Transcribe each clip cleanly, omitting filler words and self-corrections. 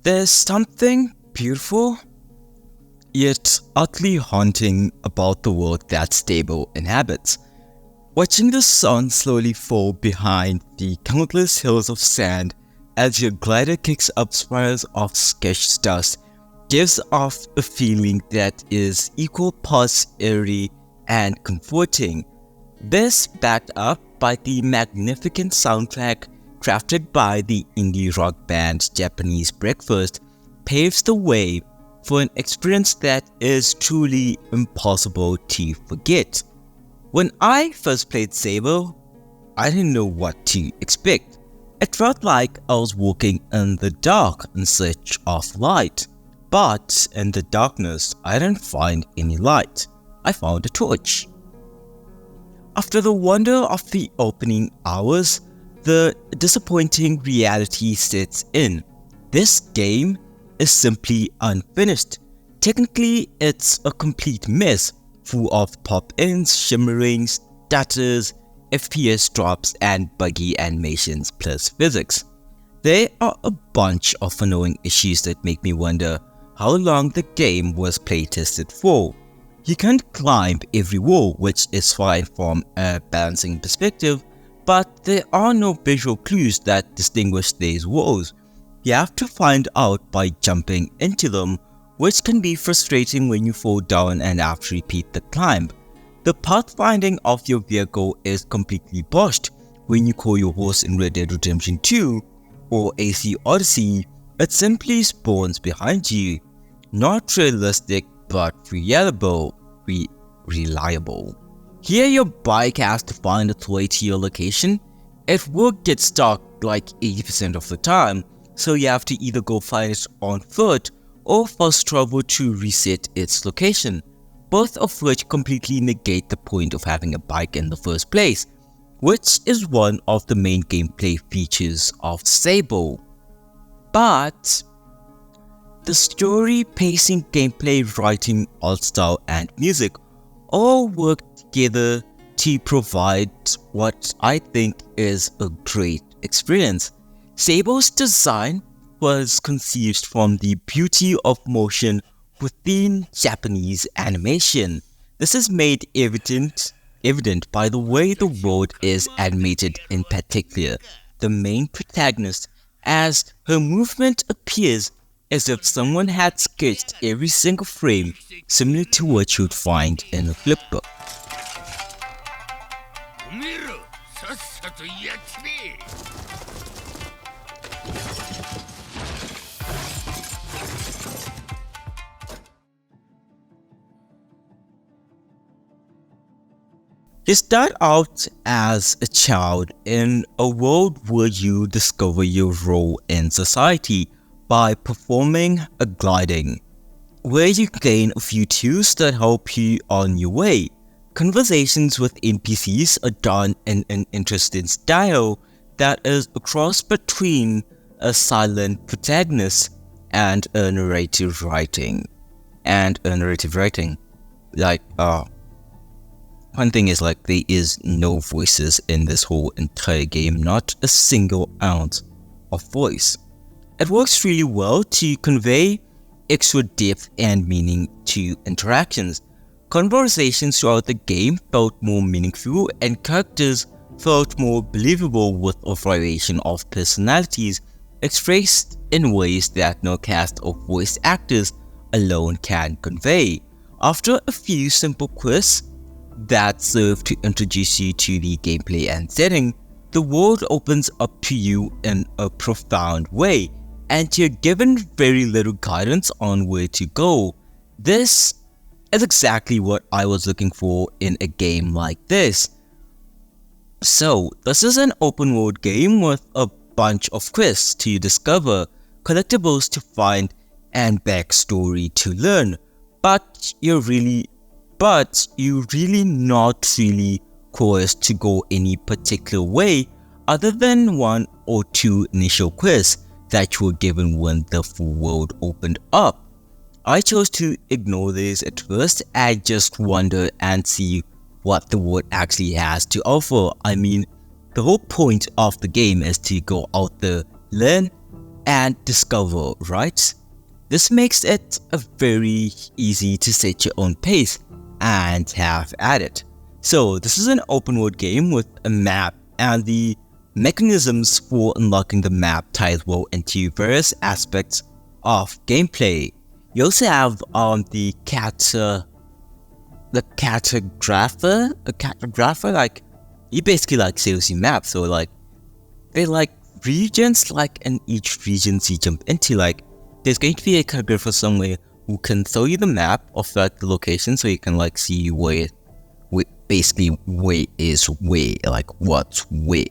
There's something beautiful, yet utterly haunting about the world that Sable inhabits. Watching the sun slowly fall behind the countless hills of sand as your glider kicks up spirals of sketched dust gives off a feeling that is equal parts eerie and comforting. This, backed up by the magnificent soundtrack crafted by the indie rock band Japanese Breakfast, paves the way for an experience that is truly impossible to forget. When I first played Sable, I didn't know what to expect. It felt like I was walking in the dark in search of light. But in the darkness, I didn't find any light. I found a torch. After the wonder of the opening hours, the disappointing reality sets in. This game is simply unfinished. Technically, it's a complete mess, full of pop-ins, shimmering stutters, FPS drops, and buggy animations plus physics. There are a bunch of annoying issues that make me wonder how long the game was playtested for. You can't climb every wall, which is fine from a balancing perspective, but there are no visual clues that distinguish these walls. You have to find out by jumping into them, which can be frustrating when you fall down and have to repeat the climb. The pathfinding of your vehicle is completely botched. When you call your horse in Red Dead Redemption 2 or AC Odyssey, it simply spawns behind you. Not realistic, but reliable. Here your bike has to find its way to your location. It will get stuck like 80% of the time, so you have to either go find it on foot or fast travel to reset its location, both of which completely negate the point of having a bike in the first place, which is one of the main gameplay features of Sable. But the story, pacing, gameplay, writing, art style, and music all work together to provide what I think is a great experience. Sable's design was conceived from the beauty of motion within Japanese animation. This is made evident by the way the world is animated, in particular the main protagonist, as her movement appears as if someone had sketched every single frame, similar to what you'd find in a flipbook. You start out as a child in a world where you discover your role in society by performing a gliding, where you gain a few tools that help you on your way. Conversations with NPCs are done in an interesting style that is a cross between a silent protagonist and a narrative writing. One thing is, like, there is no voices in this whole entire game, not a single ounce of voice. It works really well to convey extra depth and meaning to interactions. Conversations throughout the game felt more meaningful and characters felt more believable, with a variation of personalities expressed in ways that no cast of voice actors alone can convey. After a few simple quests that serve to introduce you to the gameplay and setting, the world opens up to you in a profound way, and you're given very little guidance on where to go. This is exactly what I was looking for in a game like this. So, this is an open world game with a bunch of quests to discover, collectibles to find, and backstory to learn, but you're really not really coerced to go any particular way other than one or two initial quests that you were given when the full world opened up. I chose to ignore this at first and just wander and see what the world actually has to offer. I mean, the whole point of the game is to go out there, learn, and discover, right? This makes it a very easy to set your own pace and have at it. So this is an open world game with a map, and the mechanisms for unlocking the map ties well into various aspects of gameplay. You also have the cartographer, like he basically like shows you maps. So like they're like regions, like in each region you jump into, like there's going to be a cartographer somewhere who can show you the map of like the location, so you can like see where basically where is where, like what's where.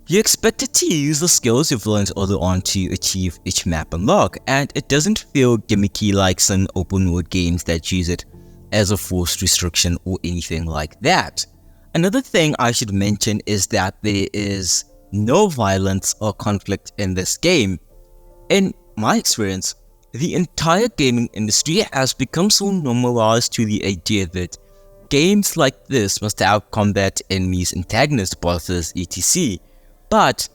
You're expected to use the skills you've learned earlier on to achieve each map unlock, and it doesn't feel gimmicky like some open world games that use it as a forced restriction or anything like that. Another thing I should mention is that there is no violence or conflict in this game. In my experience, the entire gaming industry has become so normalized to the idea that games like this must have combat, enemies, antagonists, bosses, etc. But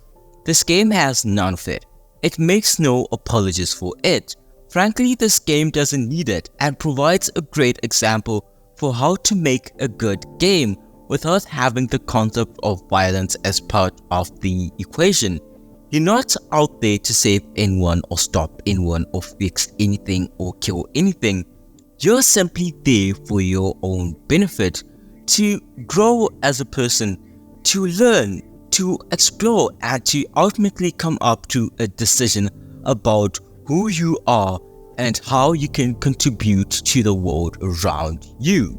this game has none of it. It makes no apologies for it. Frankly, this game doesn't need it and provides a great example for how to make a good game without having the concept of violence as part of the equation. You're not out there to save anyone or stop anyone or fix anything or kill anything. You're simply there for your own benefit, to grow as a person, to learn, to explore, and to ultimately come up to a decision about who you are and how you can contribute to the world around you.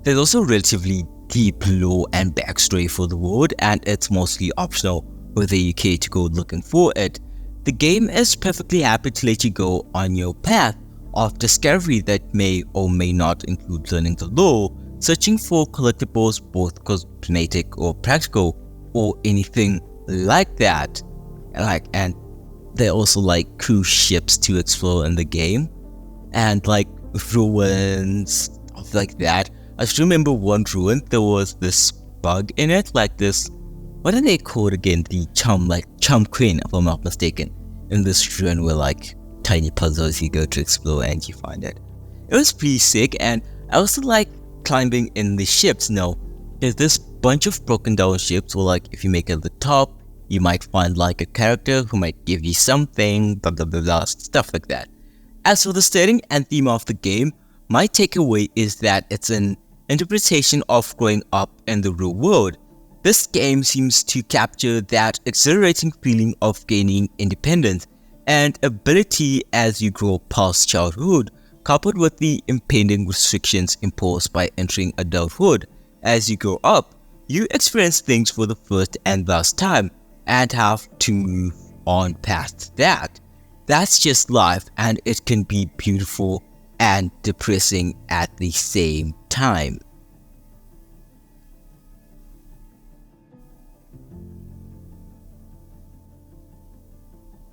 There's also relatively deep lore and backstory for the world, and it's mostly optional whether you care to go looking for it. The game is perfectly happy to let you go on your path of discovery that may or may not include learning the lore, searching for collectibles, both cosmetic or practical, or anything like that. And there are also like cruise ships to explore in the game, and like ruins, stuff like that. I just remember one ruin, there was this bug in it, like this, what are they called again? The chum queen, if I'm not mistaken. In this ruin where like tiny puzzles you go to explore and you find it. It was pretty sick, and I also like climbing in the ships. Now, there's this bunch of broken down ships where like if you make it at the top, you might find like a character who might give you something, blah blah blah blah, stuff like that. As for the setting and theme of the game, my takeaway is that it's an interpretation of growing up in the real world. This game seems to capture that exhilarating feeling of gaining independence and ability as you grow past childhood, coupled with the impending restrictions imposed by entering adulthood. As you grow up, you experience things for the first and last time and have to move on past that. That's just life, and it can be beautiful and depressing at the same time.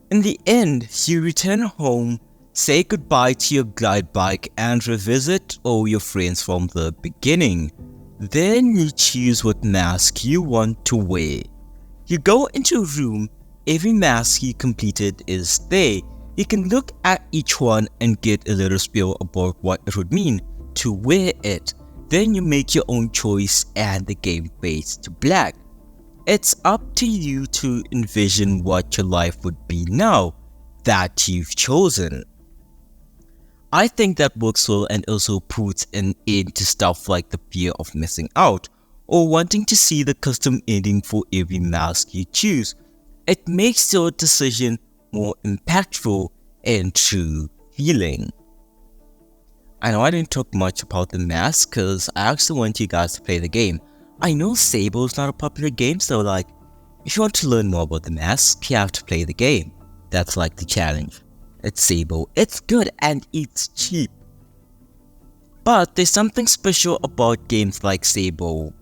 In the end, you return home, say goodbye to your glide bike, and revisit all your friends from the beginning. Then you choose what mask you want to wear. You go into a room, every mask you completed is there. You can look at each one and get a little spiel about what it would mean to wear it. Then you make your own choice and the game fades to black. It's up to you to envision what your life would be now that you've chosen. I think that works well and also puts an end to stuff like the fear of missing out or wanting to see the custom ending for every mask you choose. It makes your decision more impactful and true feeling. I know I didn't talk much about the mask because I actually want you guys to play the game. I know Sable is not a popular game, so like, if you want to learn more about the mask, you have to play the game. That's like the challenge. It's Sable, it's good and it's cheap. But there's something special about games like Sable.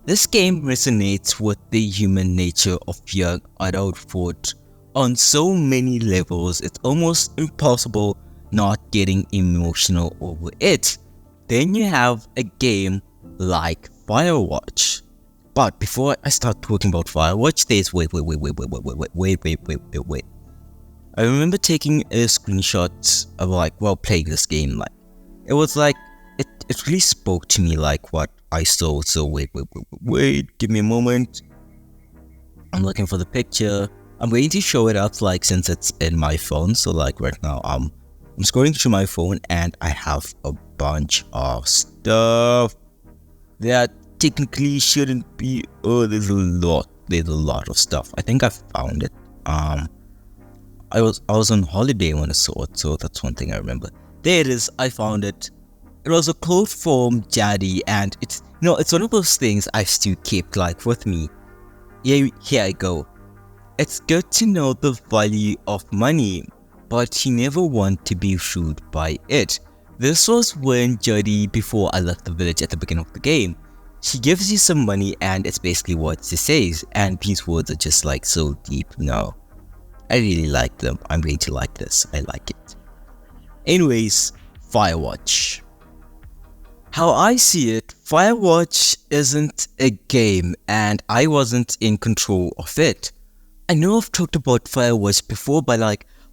This game resonates with the human nature of young adulthood on so many levels, it's almost impossible not getting emotional over it. Then you have a game like Firewatch. But before I start talking about Firewatch, there's wait. I remember taking a screenshot of while playing this game. Like it was like it really spoke to me like what I saw. So wait, give me a moment. I'm looking for the picture. I'm going to show it up since it's in my phone. So right now I'm scrolling through my phone and I have a bunch of stuff that technically shouldn't be. Oh, there's a lot of stuff. I think I found it. I was on holiday when I saw it, so that's one thing I remember. There it is. I found it. It was a quote from Daddy, and it's one of those things I still keep with me. Here I go. It's good to know the value of money, but you never want to be fooled by it. This was when Jody, before I left the village at the beginning of the game, she gives you some money and it's basically what she says, and these words are just so deep. No, I really like them. I'm going to like this. I like it. Anyways, Firewatch. How I see it, Firewatch isn't a game and I wasn't in control of it. I know I've talked about Firewatch before, but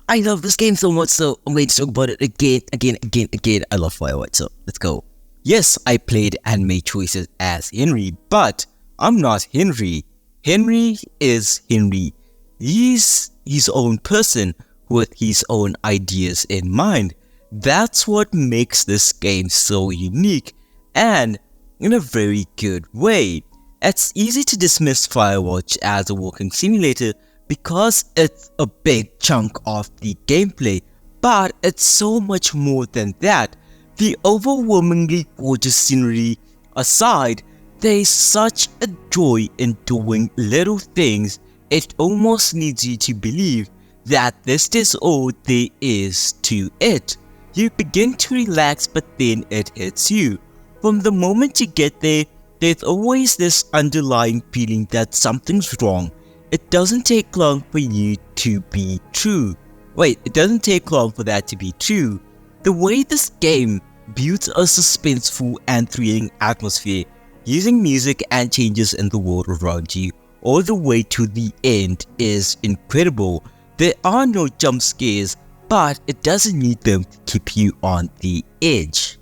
I love this game so much, so I'm going to talk about it again. I love Firewatch, so let's go. Yes, I played and made choices as Henry, but I'm not Henry. Henry is Henry. He's his own person with his own ideas in mind. That's what makes this game so unique and in a very good way. It's easy to dismiss Firewatch as a walking simulator because it's a big chunk of the gameplay, but it's so much more than that. The overwhelmingly gorgeous scenery aside, there's such a joy in doing little things, it almost leads you to believe that this is all there is to it. You begin to relax, but then it hits you. From the moment you get there, there's always this underlying feeling that something's wrong. It doesn't take long for you to be true. It doesn't take long for that to be true. The way this game builds a suspenseful and thrilling atmosphere, using music and changes in the world around you all the way to the end is incredible. There are no jump scares, but it doesn't need them to keep you on the edge.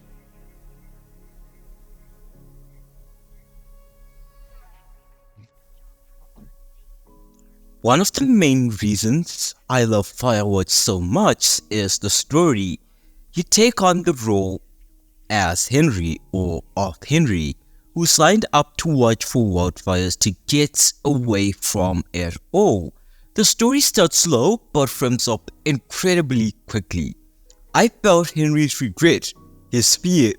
One of the main reasons I love Firewatch so much is the story. You take on the role as Henry or of Henry, who signed up to watch for wildfires to get away from it all. The story starts slow but ramps up incredibly quickly. I felt Henry's regret, his fear,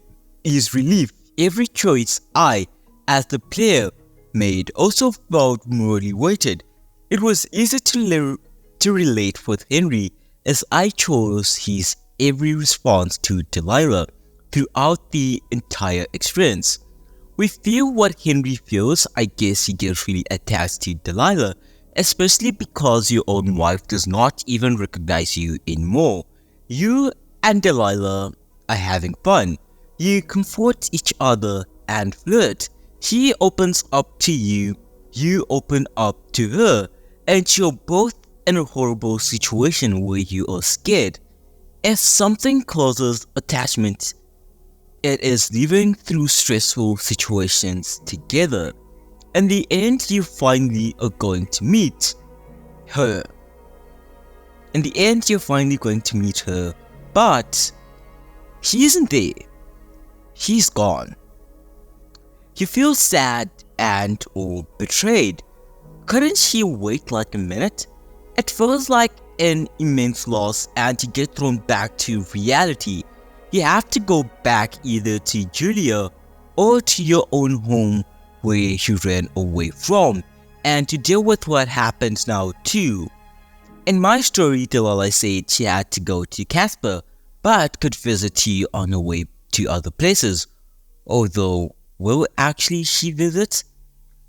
his relief. Every choice I, as the player, made also felt morally weighted. It was easy to relate with Henry as I chose his every response to Delilah throughout the entire experience. We feel what Henry feels. I guess he gets really attached to Delilah, especially because your own wife does not even recognize you anymore. You and Delilah are having fun. You comfort each other and flirt. She opens up to you, you open up to her, and you're both in a horrible situation where you are scared. If something causes attachment, it is living through stressful situations together. In the end, you finally are going to meet her. But she isn't there. She's gone. You feel sad and or betrayed. Couldn't she wait a minute? It feels like an immense loss, and to get thrown back to reality, you have to go back either to Julia or to your own home where you ran away from, and to deal with what happens now too. In my story, Delilah said she had to go to Casper, but could visit you on her way to other places. Although, will actually she visit?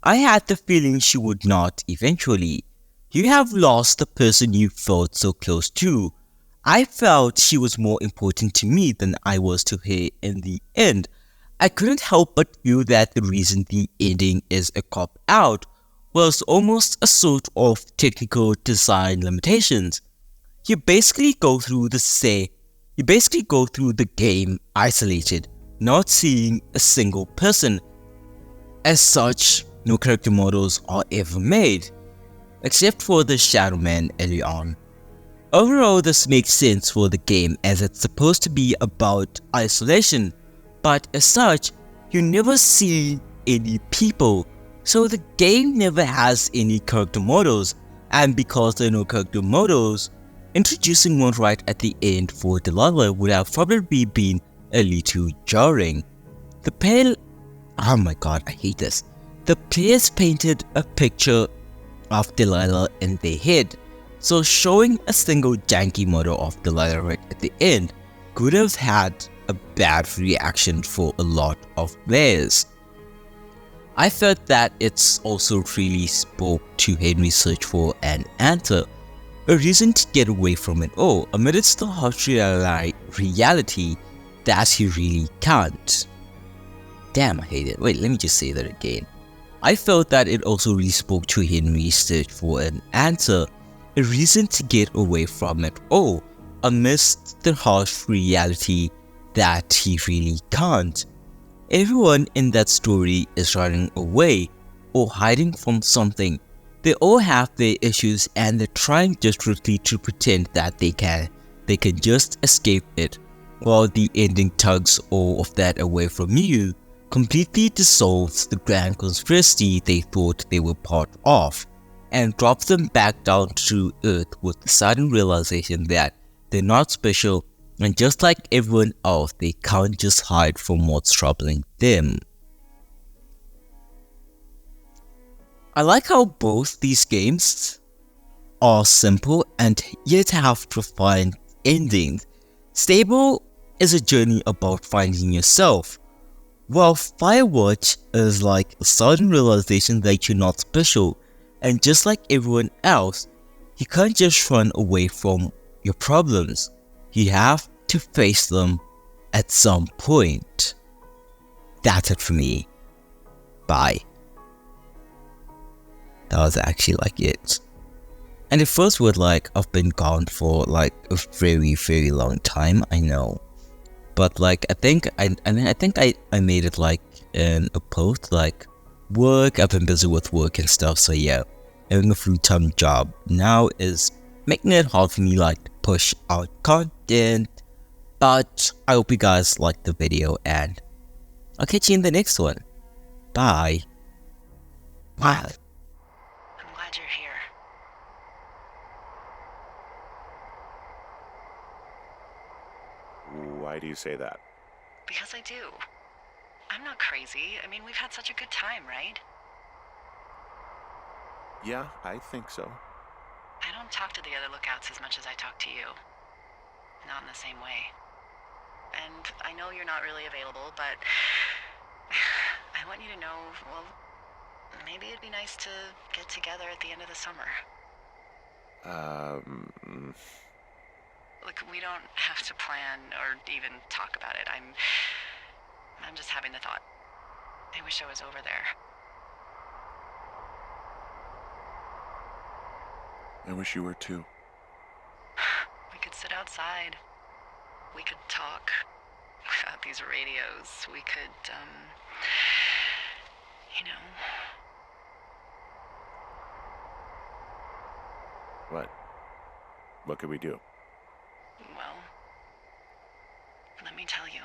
I had the feeling she would not eventually. You have lost the person you felt so close to. I felt she was more important to me than I was to her in the end. I couldn't help but feel that the reason the ending is a cop-out was almost a sort of technical design limitations. You basically go through the game isolated, not seeing a single person. As such, no character models are ever made, except for the Shadow Man early on. Overall, this makes sense for the game as it's supposed to be about isolation, but as such, you never see any people, so the game never has any character models, and because there are no character models, introducing one right at the end for Delilah would have probably been a little jarring. Oh my god, I hate this. The players painted a picture of Delilah in their head, so showing a single janky model of Delilah right at the end could have had a bad reaction for a lot of players. I felt that it's also really spoke to Henry's search for an answer, a reason to get away from it all amidst the harsh reality that he really can't. Damn, I hate it. Wait, let me just say that again. I felt that it also really spoke to Henry's search for an answer, a reason to get away from it all amidst the harsh reality that he really can't. Everyone in that story is running away or hiding from something. They all have their issues and they're trying desperately to pretend that they can just escape it, while the ending tugs all of that away from you, completely dissolves the grand conspiracy they thought they were part of, and drops them back down to earth with the sudden realization that they're not special, and just like everyone else, they can't just hide from what's troubling them. I like how both these games are simple and yet have profound endings. Sable is a journey about finding yourself, while Firewatch is like a sudden realization that you're not special, and just like everyone else, you can't just run away from your problems. You have to face them at some point. That's it for me. Bye. That was actually like it. And at first we're like, I've been gone for like a very, very long time, I know. But like, I think I made it like in a post, like work, I've been busy with work and stuff, so yeah. Having a full-time job now is making it hard for me like to push out content. But I hope you guys liked the video and I'll catch you in the next one. Bye. Wow. I'm glad you're here. Why do you say that? Because I do. I'm not crazy. I mean, we've had such a good time, right? Yeah, I think so. I don't talk to the other lookouts as much as I talk to you. Not in the same way. And I know you're not really available, but I want you to know, well, maybe it'd be nice to get together at the end of the summer. Look, we don't have to plan or even talk about it. I'm just having the thought. I wish I was over there. I wish you were too. We could sit outside. We could talk about these radios. We could, you know. What? What could we do? Well, let me tell you.